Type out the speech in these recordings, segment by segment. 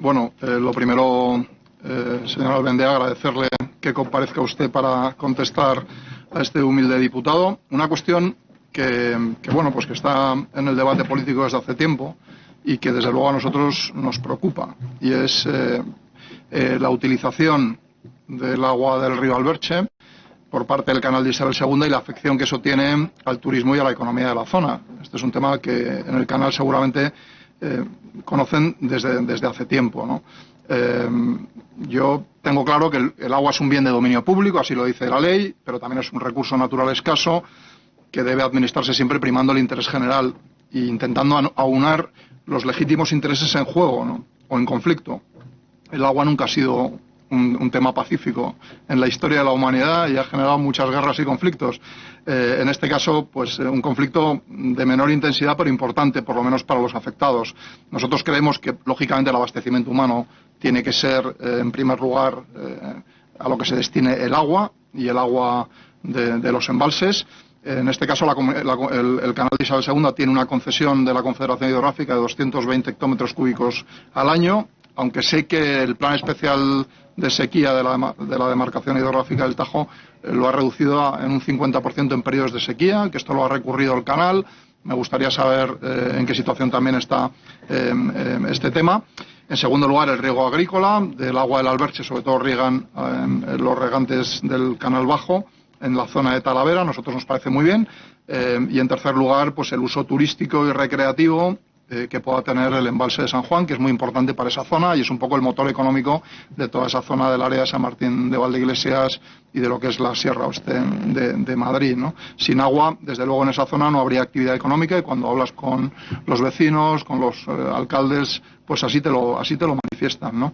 Lo primero, señor Albendiaga, agradecerle que comparezca usted para contestar a este humilde diputado. Una cuestión que está en el debate político desde hace tiempo y que desde luego a nosotros nos preocupa, y es la utilización del agua del río Alberche por parte del canal de Isabel II y la afección que eso tiene al turismo y a la economía de la zona. Este es un tema que en el canal seguramente conocen desde hace tiempo, ¿no? Yo tengo claro que el agua es un bien de dominio público, así lo dice la ley, pero también es un recurso natural escaso que debe administrarse siempre primando el interés general e intentando aunar los legítimos intereses en juego, ¿no?, o en conflicto. El agua nunca ha sido un tema pacífico en la historia de la humanidad y ha generado muchas guerras y conflictos. En este caso, un conflicto de menor intensidad pero importante, por lo menos para los afectados. Nosotros creemos que, lógicamente, el abastecimiento humano tiene que ser, en primer lugar, a lo que se destine el agua y el agua de los embalses. En este caso, el canal de Isabel II tiene una concesión de la Confederación Hidrográfica de 220 hectómetros cúbicos al año, aunque sé que el plan especial de sequía de la demarcación hidrográfica del Tajo lo ha reducido en un 50% en periodos de sequía, que esto lo ha recurrido el canal. Me gustaría saber en qué situación también está este tema. En segundo lugar, el riego agrícola del agua del Alberche, sobre todo riegan los regantes del Canal Bajo en la zona de Talavera. A nosotros nos parece muy bien. Y en tercer lugar, el uso turístico y recreativo que pueda tener el embalse de San Juan, que es muy importante para esa zona y es un poco el motor económico de toda esa zona del área de San Martín de Valdeiglesias y de lo que es la Sierra Oeste de Madrid, ¿no? Sin agua, desde luego, en esa zona no habría actividad económica, y cuando hablas con los vecinos, con los alcaldes, pues así te lo manifiestan, ¿no?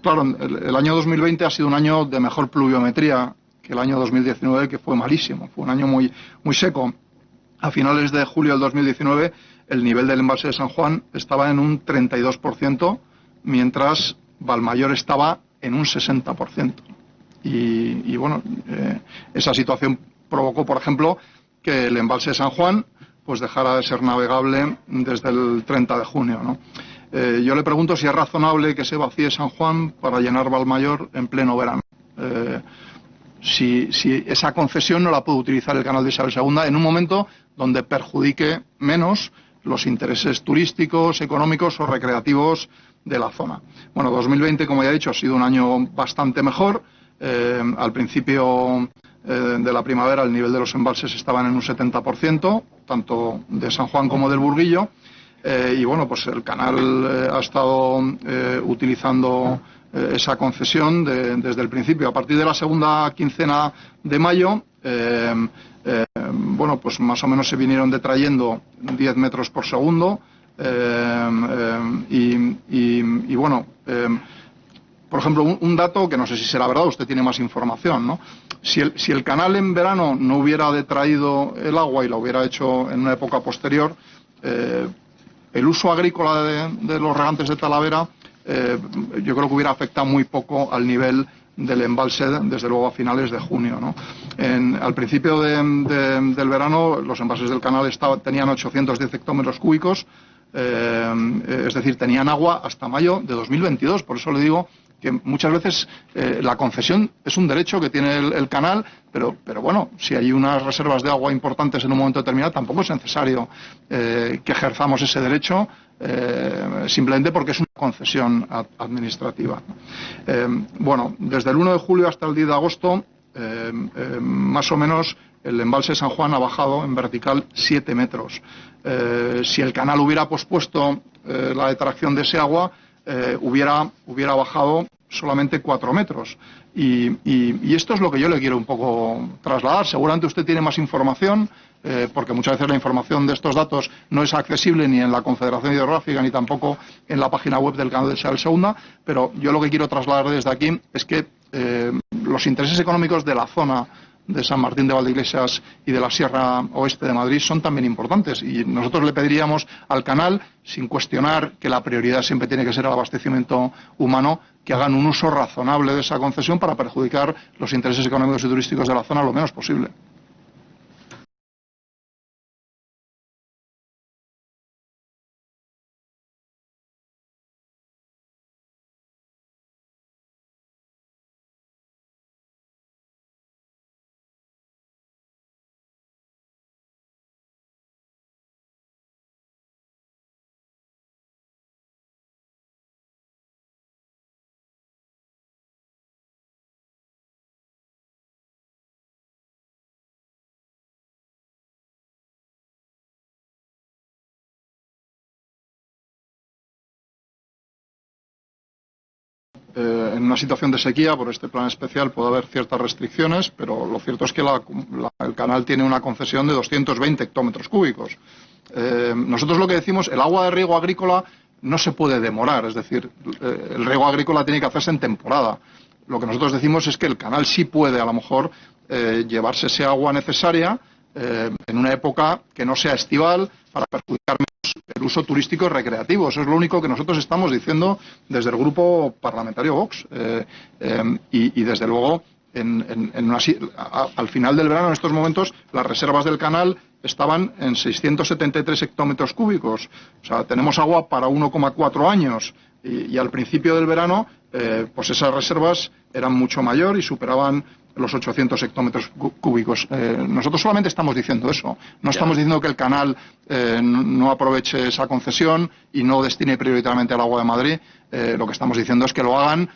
Claro, el año 2020 ha sido un año de mejor pluviometría que el año 2019, que fue malísimo, fue un año muy seco. A finales de julio del 2019, el nivel del embalse de San Juan estaba en un 32%, mientras Valmayor estaba en un 60%. Esa situación provocó, por ejemplo, que el embalse de San Juan dejara de ser navegable desde el 30 de junio, ¿no? Yo le pregunto si es razonable que se vacíe San Juan para llenar Valmayor en pleno verano. Si esa concesión no la puede utilizar el canal de Isabel II en un momento donde perjudique menos los intereses turísticos, económicos o recreativos de la zona. 2020, como ya he dicho, ha sido un año bastante mejor. Al principio de la primavera el nivel de los embalses estaban en un 70%, tanto de San Juan como del Burguillo. El canal ha estado utilizando esa concesión desde el principio. A partir de la segunda quincena de mayo, más o menos se vinieron detrayendo 10 metros por segundo. Por ejemplo, un dato que no sé si será verdad, usted tiene más información, ¿no? Si el canal en verano no hubiera detraído el agua y lo hubiera hecho en una época posterior, el uso agrícola de los regantes de Talavera, yo creo que hubiera afectado muy poco al nivel del embalse, desde luego a finales de junio, ¿no? Al principio del verano, los embalses del canal tenían 810 hectómetros cúbicos, es decir, tenían agua hasta mayo de 2022. Por eso le digo que muchas veces la concesión es un derecho que tiene el canal, pero si hay unas reservas de agua importantes en un momento determinado, tampoco es necesario que ejerzamos ese derecho simplemente porque es una concesión administrativa. Desde el 1 de julio hasta el 10 de agosto, más o menos, el embalse de San Juan ha bajado en vertical 7 metros. Si el canal hubiera pospuesto la detracción de ese agua, hubiera bajado solamente 4 metros. Y esto es lo que yo le quiero un poco trasladar. Seguramente usted tiene más información, porque muchas veces la información de estos datos no es accesible ni en la Confederación Hidrográfica ni tampoco en la página web del canal de Isabel II, pero yo lo que quiero trasladar desde aquí es que los intereses económicos de la zona de San Martín de Valdeiglesias y de la Sierra Oeste de Madrid son también importantes, y nosotros le pediríamos al canal, sin cuestionar que la prioridad siempre tiene que ser el abastecimiento humano, que hagan un uso razonable de esa concesión para perjudicar los intereses económicos y turísticos de la zona lo menos posible. en una situación de sequía, por este plan especial, puede haber ciertas restricciones, pero lo cierto es que el canal tiene una concesión de 220 hectómetros cúbicos. Nosotros lo que decimos, el agua de riego agrícola no se puede demorar, es decir, el riego agrícola tiene que hacerse en temporada. Lo que nosotros decimos es que el canal sí puede, a lo mejor, llevarse ese agua necesaria en una época que no sea estival para perjudicar menos el uso turístico y recreativo. Eso es lo único que nosotros estamos diciendo desde el grupo parlamentario Vox. Y desde luego, al final del verano, en estos momentos, las reservas del canal estaban en 673 hectómetros cúbicos. O sea, tenemos agua para 1,4 años. Y al principio del verano, pues esas reservas eran mucho mayor y superaban los 800 hectómetros cúbicos. Nosotros solamente estamos diciendo eso. No estamos diciendo que el canal no aproveche esa concesión y no destine prioritariamente al agua de Madrid. Lo que estamos diciendo es que lo hagan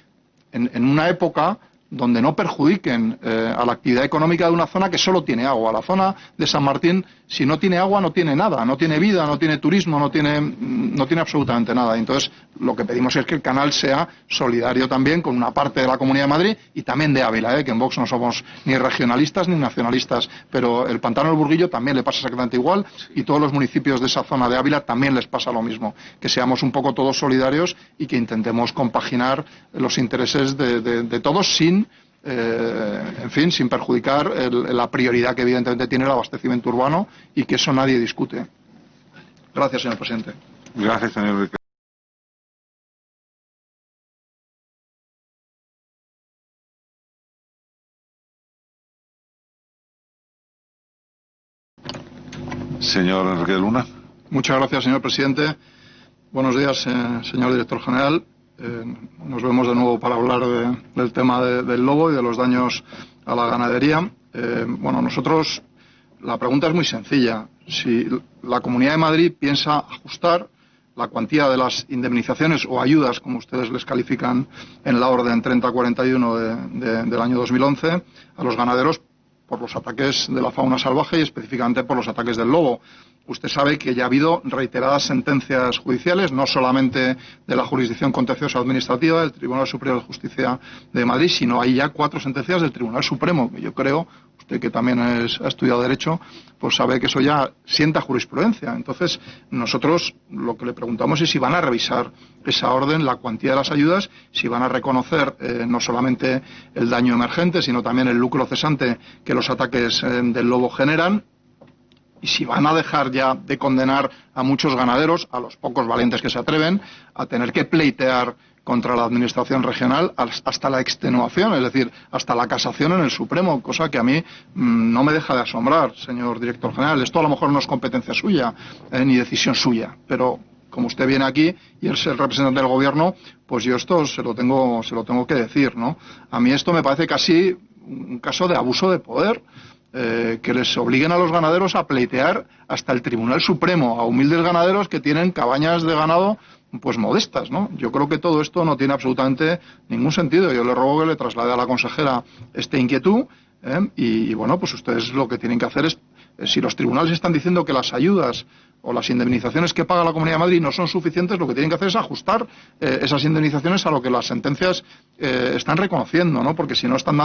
en una época donde no perjudiquen a la actividad económica de una zona que solo tiene agua. La zona de San Martín, si no tiene agua, no tiene nada, no tiene vida, no tiene turismo, no tiene absolutamente nada. Entonces, lo que pedimos es que el canal sea solidario también con una parte de la Comunidad de Madrid y también de Ávila, que en Vox no somos ni regionalistas ni nacionalistas, pero el Pantano del Burguillo también le pasa exactamente igual y todos los municipios de esa zona de Ávila también les pasa lo mismo. Que seamos un poco todos solidarios y que intentemos compaginar los intereses de todos sin perjudicar la prioridad que evidentemente tiene el abastecimiento urbano y que eso nadie discute. Gracias, señor presidente. Gracias, señor. Señor Enrique de Luna. Muchas gracias, señor presidente. Buenos días, señor director general. Nos vemos de nuevo para hablar del tema del lobo y de los daños a la ganadería. Nosotros, la pregunta es muy sencilla. Si la Comunidad de Madrid piensa ajustar la cuantía de las indemnizaciones o ayudas, como ustedes les califican en la orden 3041 del año 2011, a los ganaderos por los ataques de la fauna salvaje y específicamente por los ataques del lobo. Usted sabe que ya ha habido reiteradas sentencias judiciales, no solamente de la jurisdicción contenciosa administrativa del Tribunal Superior de Justicia de Madrid, sino hay ya 4 sentencias del Tribunal Supremo, que yo creo, usted que también ha estudiado Derecho, pues sabe que eso ya sienta jurisprudencia. Entonces, nosotros lo que le preguntamos es si van a revisar esa orden, la cuantía de las ayudas, si van a reconocer no solamente el daño emergente, sino también el lucro cesante que los ataques del lobo generan, y si van a dejar ya de condenar a muchos ganaderos, a los pocos valientes que se atreven, a tener que pleitear contra la Administración regional hasta la extenuación, es decir, hasta la casación en el Supremo, cosa que a mí no me deja de asombrar, señor director general. Esto a lo mejor no es competencia suya, ni decisión suya, pero como usted viene aquí y es el representante del Gobierno, pues yo esto se lo tengo que decir, ¿no? A mí esto me parece casi un caso de abuso de poder, que les obliguen a los ganaderos a pleitear hasta el Tribunal Supremo, a humildes ganaderos que tienen cabañas de ganado pues modestas, ¿no? Yo creo que todo esto no tiene absolutamente ningún sentido. Yo le ruego que le traslade a la consejera esta inquietud, y bueno, pues ustedes lo que tienen que hacer es, si los tribunales están diciendo que las ayudas o las indemnizaciones que paga la Comunidad de Madrid no son suficientes, lo que tienen que hacer es ajustar esas indemnizaciones a lo que las sentencias están reconociendo, ¿no? Porque si no están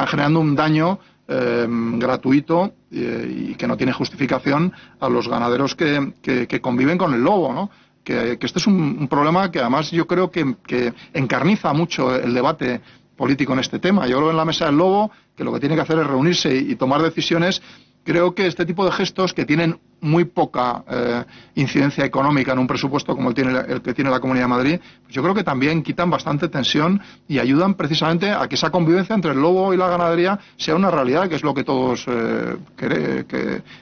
generando un daño gratuito y que no tiene justificación a los ganaderos que conviven con el lobo, ¿no? Que este es un problema que además yo creo que encarniza mucho el debate político en este tema. Yo creo en la mesa del lobo que lo que tiene que hacer es reunirse y tomar decisiones. Creo que este tipo de gestos que tienen muy poca incidencia económica en un presupuesto como el que tiene la Comunidad de Madrid, pues yo creo que también quitan bastante tensión y ayudan precisamente a que esa convivencia entre el lobo y la ganadería sea una realidad, que es lo que todos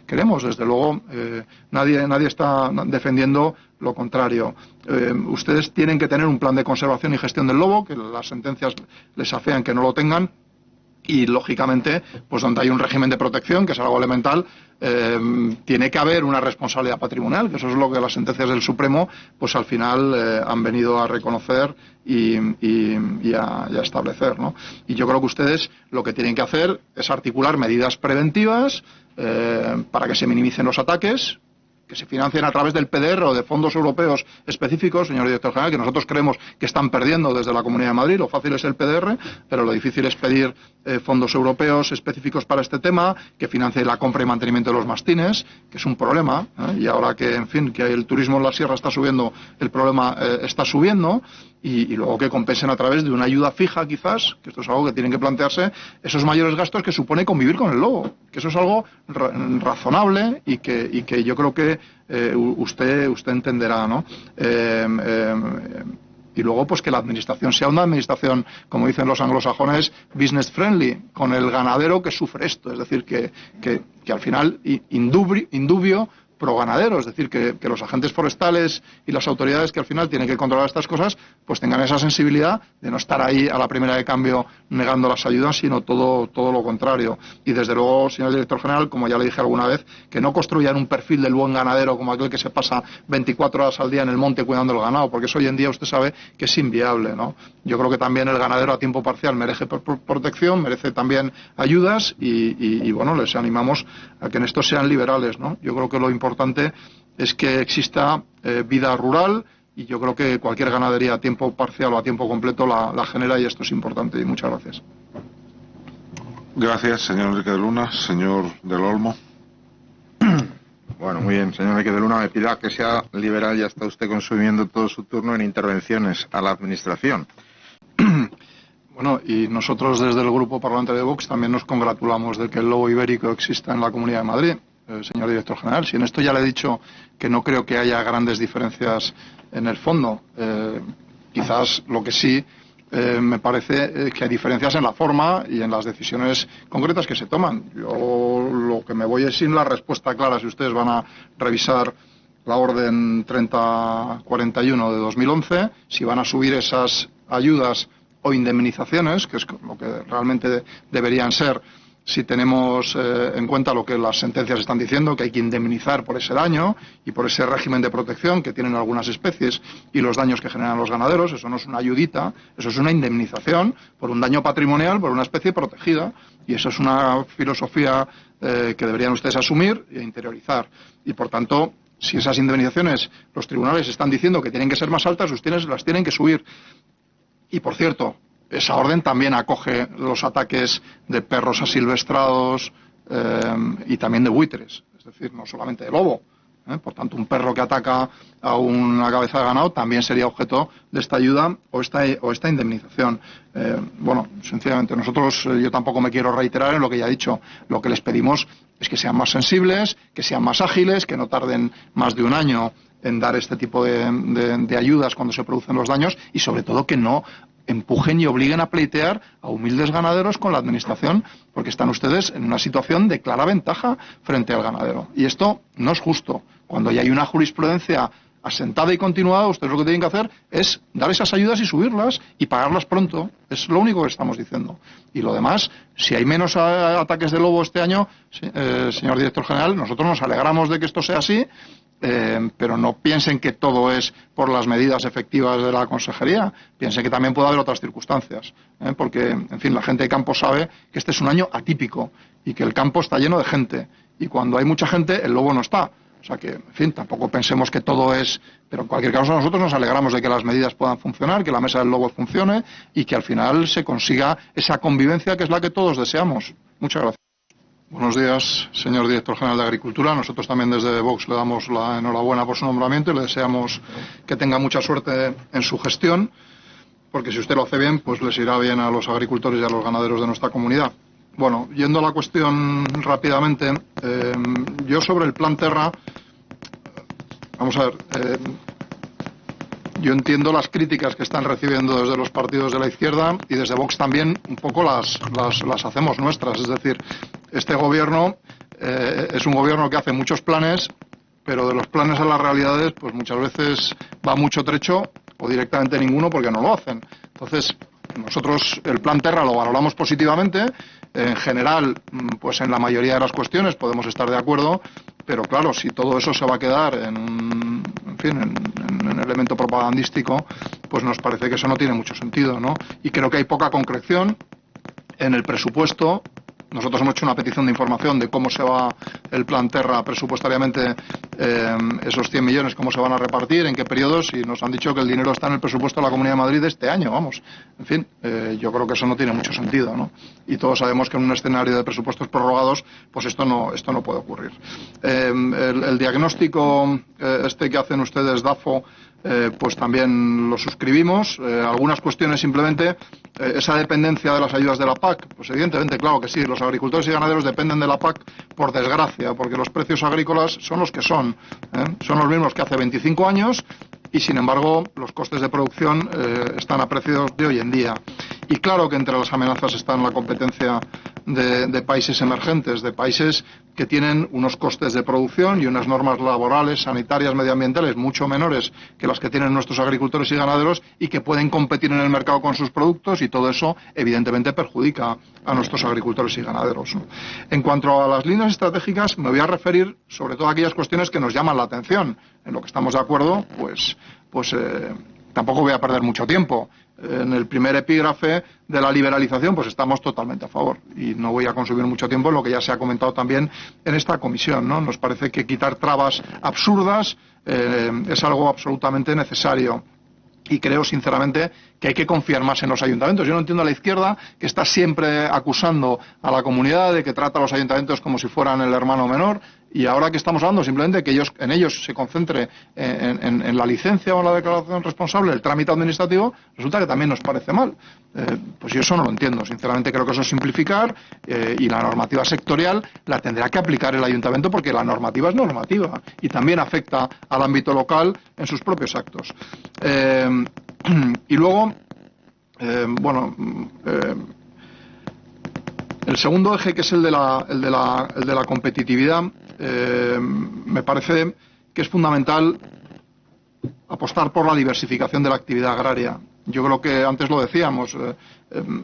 queremos. Desde luego, nadie está defendiendo lo contrario. Ustedes tienen que tener un plan de conservación y gestión del lobo, que las sentencias les afean que no lo tengan. Y, lógicamente, pues donde hay un régimen de protección, que es algo elemental, tiene que haber una responsabilidad patrimonial, que eso es lo que las sentencias del Supremo, pues al final han venido a reconocer y a establecer, ¿no? Y yo creo que ustedes lo que tienen que hacer es articular medidas preventivas para que se minimicen los ataques, que se financien a través del PDR o de fondos europeos específicos, señor director general, que nosotros creemos que están perdiendo desde la Comunidad de Madrid. Lo fácil es el PDR, pero lo difícil es pedir fondos europeos específicos para este tema, que financie la compra y mantenimiento de los mastines, que es un problema, y ahora que, en fin, que el turismo en la sierra está subiendo, el problema está subiendo, y luego que compensen a través de una ayuda fija, quizás, que esto es algo que tienen que plantearse, esos mayores gastos que supone convivir con el lobo, que eso es algo razonable y que yo creo que usted entenderá, ¿no? Y luego, pues que la administración sea una administración, como dicen los anglosajones, business friendly, con el ganadero que sufre esto. Es decir, que al final, indubio pro ganadero, es decir, que los agentes forestales y las autoridades que al final tienen que controlar estas cosas, pues tengan esa sensibilidad de no estar ahí a la primera de cambio negando las ayudas, sino todo lo contrario. Y desde luego, señor director general, como ya le dije alguna vez, que no construyan un perfil del buen ganadero como aquel que se pasa 24 horas al día en el monte cuidando el ganado, porque eso hoy en día usted sabe que es inviable, ¿no? Yo creo que también el ganadero a tiempo parcial merece protección, merece también ayudas y bueno, les animamos a que en esto sean liberales, ¿no? Yo creo que lo importante es que exista vida rural, y yo creo que cualquier ganadería a tiempo parcial o a tiempo completo la genera, y esto es importante. Y muchas gracias. Gracias, señor Enrique de Luna. Señor del Olmo. Bueno, muy bien, señor Enrique de Luna, me pida que sea liberal. Ya está usted consumiendo todo su turno en intervenciones a la administración. Bueno, y nosotros desde el Grupo Parlamentario de Vox también nos congratulamos de que el lobo ibérico exista en la Comunidad de Madrid. Señor director general, si en esto ya le he dicho que no creo que haya grandes diferencias en el fondo, quizás lo que sí me parece que hay diferencias en la forma y en las decisiones concretas que se toman. Yo lo que me voy es sin la respuesta clara, si ustedes van a revisar la orden 3041 de 2011, si van a subir esas ayudas o indemnizaciones, que es lo que realmente deberían ser, si tenemos en cuenta lo que las sentencias están diciendo, que hay que indemnizar por ese daño y por ese régimen de protección que tienen algunas especies y los daños que generan los ganaderos. Eso no es una ayudita, eso es una indemnización por un daño patrimonial, por una especie protegida, y eso es una filosofía que deberían ustedes asumir e interiorizar. Y por tanto, si esas indemnizaciones los tribunales están diciendo que tienen que ser más altas, ustedes las tienen que subir. Y por cierto, esa orden también acoge los ataques de perros asilvestrados y también de buitres, es decir, no solamente de lobo. Por tanto, un perro que ataca a una cabeza de ganado también sería objeto de esta ayuda o esta indemnización. Bueno, sencillamente, nosotros, yo tampoco me quiero reiterar en lo que ya he dicho. Lo que les pedimos es que sean más sensibles, que sean más ágiles, que no tarden más de un año en dar este tipo de ayudas cuando se producen los daños, y sobre todo que no empujen y obliguen a pleitear a humildes ganaderos con la administración, porque están ustedes en una situación de clara ventaja frente al ganadero. Y esto no es justo. Cuando ya hay una jurisprudencia asentada y continuada, ustedes lo que tienen que hacer es dar esas ayudas y subirlas y pagarlas pronto. Es lo único que estamos diciendo. Y lo demás, si hay menos ataques de lobo este año, señor director general, nosotros nos alegramos de que esto sea así, pero no piensen que todo es por las medidas efectivas de la consejería. Piensen que también puede haber otras circunstancias, porque, en fin, la gente de campo sabe que este es un año atípico y que el campo está lleno de gente, y cuando hay mucha gente el lobo no está. O sea que, en fin, tampoco pensemos que todo es... Pero en cualquier caso nosotros nos alegramos de que las medidas puedan funcionar, que la mesa del lobo funcione y que al final se consiga esa convivencia que es la que todos deseamos. Muchas gracias. Buenos días, señor director general de Agricultura. Nosotros también desde Vox le damos la enhorabuena por su nombramiento y le deseamos que tenga mucha suerte en su gestión, porque si usted lo hace bien, pues les irá bien a los agricultores y a los ganaderos de nuestra comunidad. Bueno, yendo a la cuestión rápidamente, yo sobre el Plan Terra, vamos a ver, yo entiendo las críticas que están recibiendo desde los partidos de la izquierda, y desde Vox también un poco las hacemos nuestras. Es decir, este gobierno es un gobierno que hace muchos planes, pero de los planes a las realidades pues muchas veces va mucho trecho o directamente ninguno, porque no lo hacen. Entonces, nosotros el Plan Terra lo valoramos positivamente. En general, pues en la mayoría de las cuestiones podemos estar de acuerdo, pero claro, si todo eso se va a quedar en un elemento propagandístico, pues nos parece que eso no tiene mucho sentido, ¿no? Y creo que hay poca concreción en el presupuesto. Nosotros hemos hecho una petición de información de cómo se va el Plan Terra presupuestariamente esos 100 millones, cómo se van a repartir, en qué periodos, y nos han dicho que el dinero está en el presupuesto de la Comunidad de Madrid de este año, vamos. En fin, yo creo que eso no tiene mucho sentido, ¿no? Y todos sabemos que en un escenario de presupuestos prorrogados, pues esto no puede ocurrir. El diagnóstico que hacen ustedes, DAFO, pues también lo suscribimos. Algunas cuestiones simplemente, esa dependencia de las ayudas de la PAC, pues evidentemente, claro que sí, los agricultores y ganaderos dependen de la PAC por desgracia, porque los precios agrícolas son los que son los mismos que hace 25 años y sin embargo los costes de producción están a precios de hoy en día. Y claro que entre las amenazas están la competencia de países emergentes, de países que tienen unos costes de producción y unas normas laborales, sanitarias, medioambientales mucho menores que las que tienen nuestros agricultores y ganaderos y que pueden competir en el mercado con sus productos, y todo eso evidentemente perjudica a nuestros agricultores y ganaderos, ¿no? En cuanto a las líneas estratégicas, me voy a referir sobre todo a aquellas cuestiones que nos llaman la atención. En lo que estamos de acuerdo, pues tampoco voy a perder mucho tiempo. En el primer epígrafe de la liberalización, pues estamos totalmente a favor. Y no voy a consumir mucho tiempo en lo que ya se ha comentado también en esta comisión, ¿no? Nos parece que quitar trabas absurdas es algo absolutamente necesario. Y creo, sinceramente, que hay que confiar más en los ayuntamientos. Yo no entiendo a la izquierda, que está siempre acusando a la comunidad de que trata a los ayuntamientos como si fueran el hermano menor. Y ahora que estamos hablando simplemente que en ellos se concentre en la licencia o en la declaración responsable, el trámite administrativo, resulta que también nos parece mal. Pues yo eso no lo entiendo. Sinceramente creo que eso es simplificar, y la normativa sectorial la tendrá que aplicar el ayuntamiento, porque la normativa es normativa y también afecta al ámbito local en sus propios actos. Y luego, el segundo eje, que es el de la competitividad, me parece que es fundamental apostar por la diversificación de la actividad agraria. Yo creo que antes lo decíamos,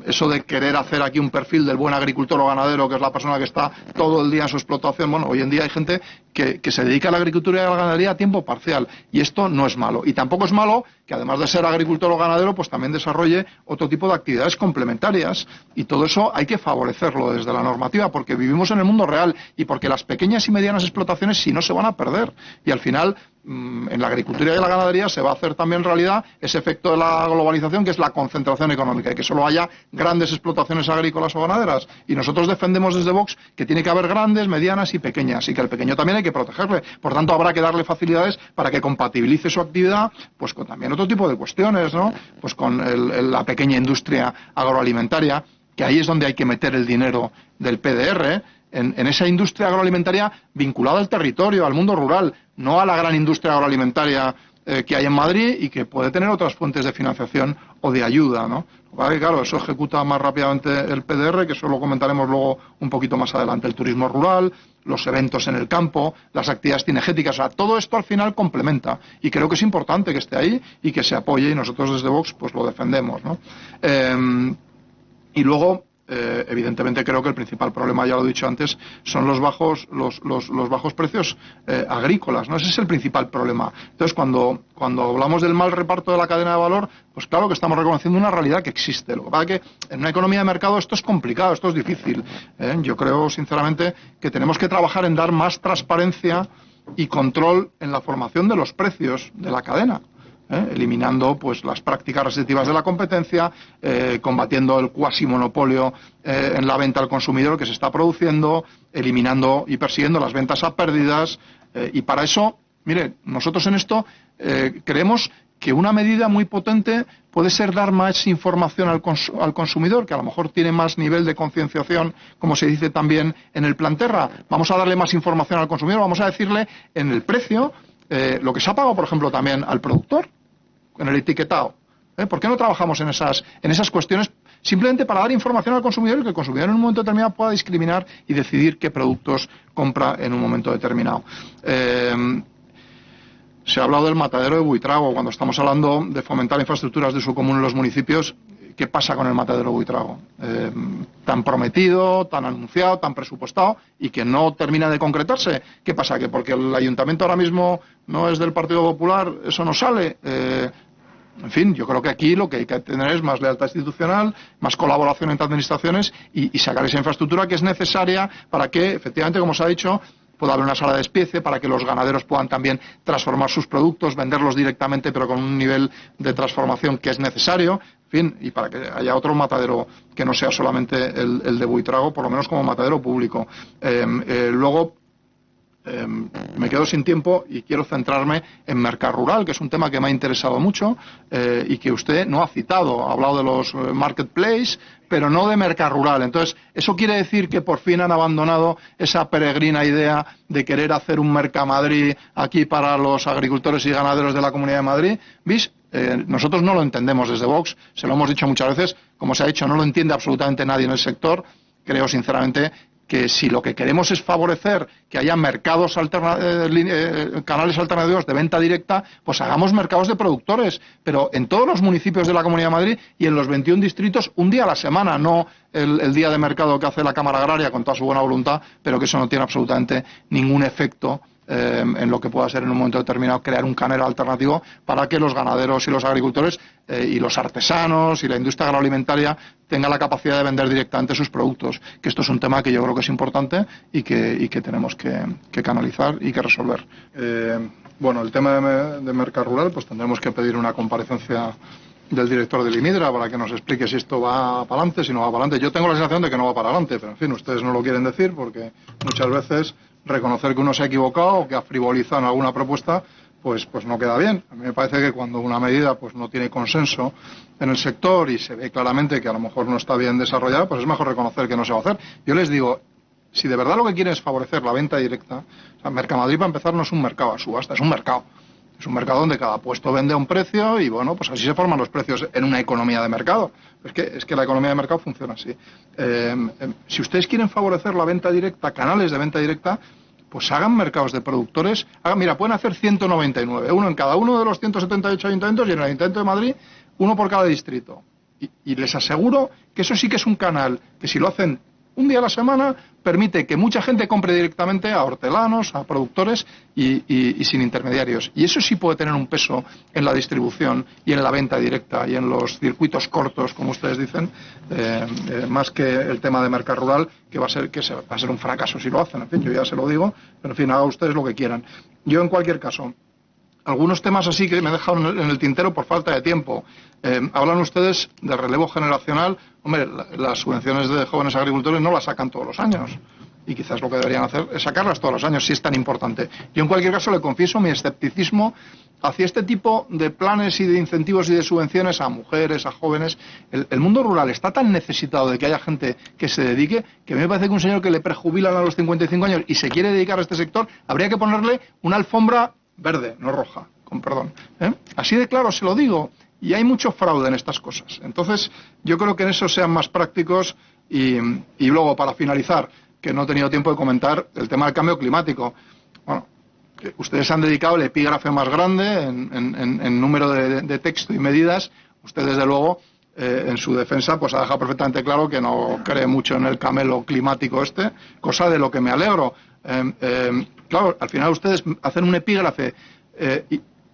eso de querer hacer aquí un perfil del buen agricultor o ganadero, que es la persona que está todo el día en su explotación. Bueno, hoy en día hay gente que se dedica a la agricultura y a la ganadería a tiempo parcial, y esto no es malo. Y tampoco es malo que, además de ser agricultor o ganadero, pues también desarrolle otro tipo de actividades complementarias, y todo eso hay que favorecerlo desde la normativa, porque vivimos en el mundo real y porque las pequeñas y medianas explotaciones, si no, se van a perder. Y al final, en la agricultura y la ganadería se va a hacer también realidad ese efecto de la globalización, que es la concentración económica, y que solo haya grandes explotaciones agrícolas o ganaderas. Y nosotros defendemos desde Vox que tiene que haber grandes, medianas y pequeñas, y que al pequeño también hay que protegerle. Por tanto, habrá que darle facilidades para que compatibilice su actividad pues con también otro tipo de cuestiones, ¿no? Pues con la pequeña industria agroalimentaria, que ahí es donde hay que meter el dinero del PDR, en esa industria agroalimentaria vinculada al territorio, al mundo rural, no a la gran industria agroalimentaria que hay en Madrid y que puede tener otras fuentes de financiación o de ayuda, ¿no? Claro, eso ejecuta más rápidamente el PDR, que eso lo comentaremos luego un poquito más adelante. El turismo rural, los eventos en el campo, las actividades cinegéticas, o sea, todo esto al final complementa, y creo que es importante que esté ahí y que se apoye, y nosotros desde Vox pues lo defendemos, ¿no? Y luego, evidentemente creo que el principal problema, ya lo he dicho antes, son los bajos precios agrícolas, ¿no? Ese es el principal problema. Entonces, cuando hablamos del mal reparto de la cadena de valor, pues claro que estamos reconociendo una realidad que existe. Lo que pasa es que en una economía de mercado esto es complicado, esto es difícil. Yo creo, sinceramente, que tenemos que trabajar en dar más transparencia y control en la formación de los precios de la cadena. Eliminando pues las prácticas restrictivas de la competencia, combatiendo el cuasimonopolio en la venta al consumidor que se está produciendo, eliminando y persiguiendo las ventas a pérdidas, y para eso, mire, nosotros en esto creemos que una medida muy potente puede ser dar más información al consumidor, que a lo mejor tiene más nivel de concienciación, como se dice también en el Plan Terra. Vamos a darle más información al consumidor, vamos a decirle en el precio lo que se ha pagado, por ejemplo, también al productor, en el etiquetado. ¿Por qué no trabajamos en esas cuestiones, simplemente para dar información al consumidor y que el consumidor en un momento determinado pueda discriminar y decidir qué productos compra en un momento determinado? Se ha hablado del matadero de Buitrago. Cuando estamos hablando de fomentar infraestructuras de uso común en los municipios, ¿qué pasa con el matadero de Buitrago? Tan prometido, tan anunciado, tan presupuestado, y que no termina de concretarse. ¿Qué pasa? ¿Que porque el ayuntamiento ahora mismo no es del Partido Popular, eso no sale? En fin, yo creo que aquí lo que hay que tener es más lealtad institucional, más colaboración entre administraciones y sacar esa infraestructura que es necesaria para que, efectivamente, como se ha dicho, pueda haber una sala de despiece para que los ganaderos puedan también transformar sus productos, venderlos directamente, pero con un nivel de transformación que es necesario. En fin, y para que haya otro matadero que no sea solamente el de Buitrago, por lo menos como matadero público. Luego, me quedo sin tiempo y quiero centrarme en mercado rural, que es un tema que me ha interesado mucho y que usted no ha citado. Ha hablado de los marketplace, pero no de mercado rural. Entonces, ¿eso quiere decir que por fin han abandonado esa peregrina idea de querer hacer un Mercamadrid aquí para los agricultores y ganaderos de la Comunidad de Madrid? ¿Vis? Nosotros no lo entendemos desde Vox, se lo hemos dicho muchas veces, como se ha dicho, no lo entiende absolutamente nadie en el sector. Creo sinceramente que si lo que queremos es favorecer que haya mercados canales alternativos de venta directa, pues hagamos mercados de productores, pero en todos los municipios de la Comunidad de Madrid y en los 21 distritos, un día a la semana, no el día de mercado que hace la Cámara Agraria con toda su buena voluntad, pero que eso no tiene absolutamente ningún efecto en lo que pueda ser en un momento determinado crear un canal alternativo para que los ganaderos y los agricultores y los artesanos y la industria agroalimentaria tengan la capacidad de vender directamente sus productos, que esto es un tema que yo creo que es importante y que tenemos que canalizar y que resolver. Bueno, el tema de mercado rural, pues tendremos que pedir una comparecencia del director del IMIDRA para que nos explique si esto va para adelante, si no va para adelante. Yo tengo la sensación de que no va para adelante, pero en fin, ustedes no lo quieren decir porque muchas veces reconocer que uno se ha equivocado o que ha frivolizado en alguna propuesta, pues no queda bien. A mí me parece que cuando una medida pues no tiene consenso en el sector y se ve claramente que a lo mejor no está bien desarrollada, pues es mejor reconocer que no se va a hacer. Yo les digo, si de verdad lo que quieren es favorecer la venta directa, o sea, Mercamadrid para empezar no es un mercado a subasta, es un mercado. Es un mercado donde cada puesto vende a un precio y bueno, pues así se forman los precios en una economía de mercado. Es que la economía de mercado funciona así. Si ustedes quieren favorecer la venta directa, canales de venta directa, pues hagan mercados de productores. Mira, pueden hacer 199, uno en cada uno de los 178 ayuntamientos y en el Ayuntamiento de Madrid, uno por cada distrito. Y les aseguro que eso sí que es un canal que si lo hacen un día a la semana permite que mucha gente compre directamente a hortelanos, a productores y sin intermediarios. Y eso sí puede tener un peso en la distribución y en la venta directa y en los circuitos cortos, como ustedes dicen, más que el tema de mercado rural, que va a ser un fracaso si lo hacen. En fin, yo ya se lo digo, pero en fin, hagan ustedes lo que quieran. Yo, en cualquier caso, algunos temas así que me he dejado en el tintero por falta de tiempo. Hablan ustedes de relevo generacional. Hombre, las subvenciones de jóvenes agricultores no las sacan todos los años. Y quizás lo que deberían hacer es sacarlas todos los años, si es tan importante. Yo, en cualquier caso, le confieso mi escepticismo hacia este tipo de planes y de incentivos y de subvenciones a mujeres, a jóvenes. El mundo rural está tan necesitado de que haya gente que se dedique, que me parece que un señor que le prejubilan a los 55 años y se quiere dedicar a este sector, habría que ponerle una alfombra verde, no roja, con perdón. Así de claro se lo digo. Y hay mucho fraude en estas cosas. Entonces, yo creo que en eso sean más prácticos. Y luego, para finalizar, que no he tenido tiempo de comentar el tema del cambio climático. Bueno, que ustedes han dedicado el epígrafe más grande en número de texto y medidas. Usted, desde luego, en su defensa, pues ha dejado perfectamente claro que no cree mucho en el camelo climático cosa de lo que me alegro. Claro, al final ustedes hacen un epígrafe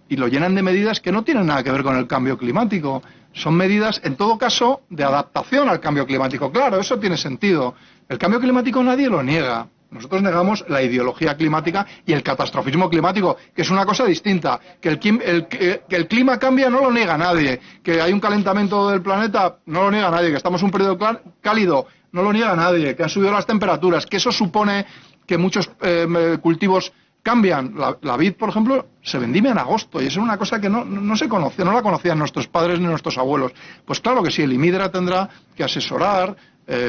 y lo llenan de medidas que no tienen nada que ver con el cambio climático. Son medidas, en todo caso, de adaptación al cambio climático. Claro, eso tiene sentido. El cambio climático nadie lo niega. Nosotros negamos la ideología climática y el catastrofismo climático, que es una cosa distinta. Que el clima cambia no lo niega nadie. Que hay un calentamiento del planeta no lo niega nadie. Que estamos en un periodo cálido no lo niega nadie. Que han subido las temperaturas. Que eso supone que muchos cultivos cambian. La vid, por ejemplo, se vendimia en agosto y eso es una cosa que no se conoce, no la conocían nuestros padres ni nuestros abuelos. Pues claro que sí, el IMIDRA tendrá que asesorar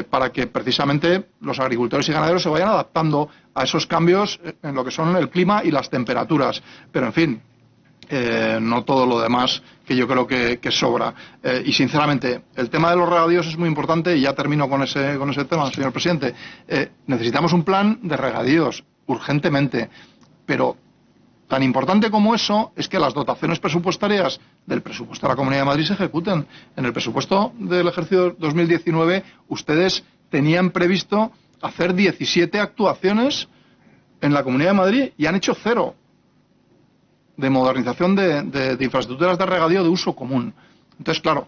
para que precisamente los agricultores y ganaderos se vayan adaptando a esos cambios en lo que son el clima y las temperaturas. Pero en fin, no todo lo demás, que yo creo que sobra. Y sinceramente, el tema de los regadíos es muy importante y ya termino con ese tema, señor presidente. Necesitamos un plan de regadíos urgentemente. Pero tan importante como eso es que las dotaciones presupuestarias del presupuesto de la Comunidad de Madrid se ejecuten. En el presupuesto del ejercicio 2019 ustedes tenían previsto hacer 17 actuaciones en la Comunidad de Madrid y han hecho 0 de modernización de infraestructuras de regadío de uso común. Entonces, claro,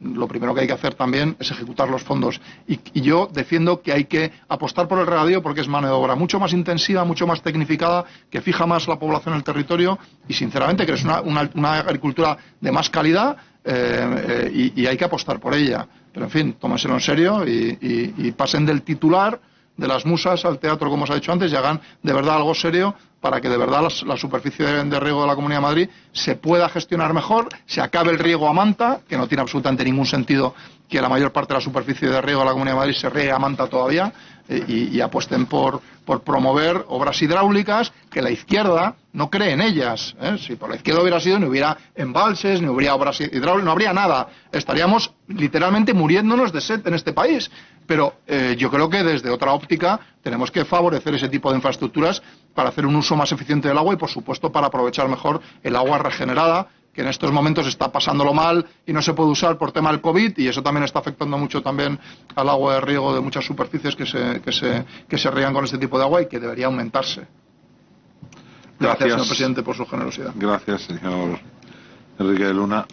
lo primero que hay que hacer también es ejecutar los fondos. Y yo defiendo que hay que apostar por el regadío porque es mano de obra mucho más intensiva, mucho más tecnificada, que fija más la población en el territorio y, sinceramente, que es una agricultura de más calidad y hay que apostar por ella. Pero, en fin, tómenselo en serio y pasen del titular de las musas al teatro, como os ha dicho antes, y hagan de verdad algo serio para que de verdad la superficie de riego de la Comunidad de Madrid se pueda gestionar mejor, se acabe el riego a manta, que no tiene absolutamente ningún sentido que la mayor parte de la superficie de riego de la Comunidad de Madrid se riegue a manta todavía, y apuesten por promover obras hidráulicas que la izquierda no cree en ellas. Si por la izquierda hubiera sido, ni hubiera embalses, ni hubiera obras hidráulicas, no habría nada. Estaríamos literalmente muriéndonos de sed en este país. Pero yo creo que desde otra óptica tenemos que favorecer ese tipo de infraestructuras para hacer un uso más eficiente del agua y, por supuesto, para aprovechar mejor el agua regenerada, que en estos momentos está pasándolo mal y no se puede usar por tema del COVID, y eso también está afectando mucho también al agua de riego de muchas superficies que se riegan con este tipo de agua y que debería aumentarse. Gracias, señor presidente, por su generosidad. Gracias, señor Enrique de Luna.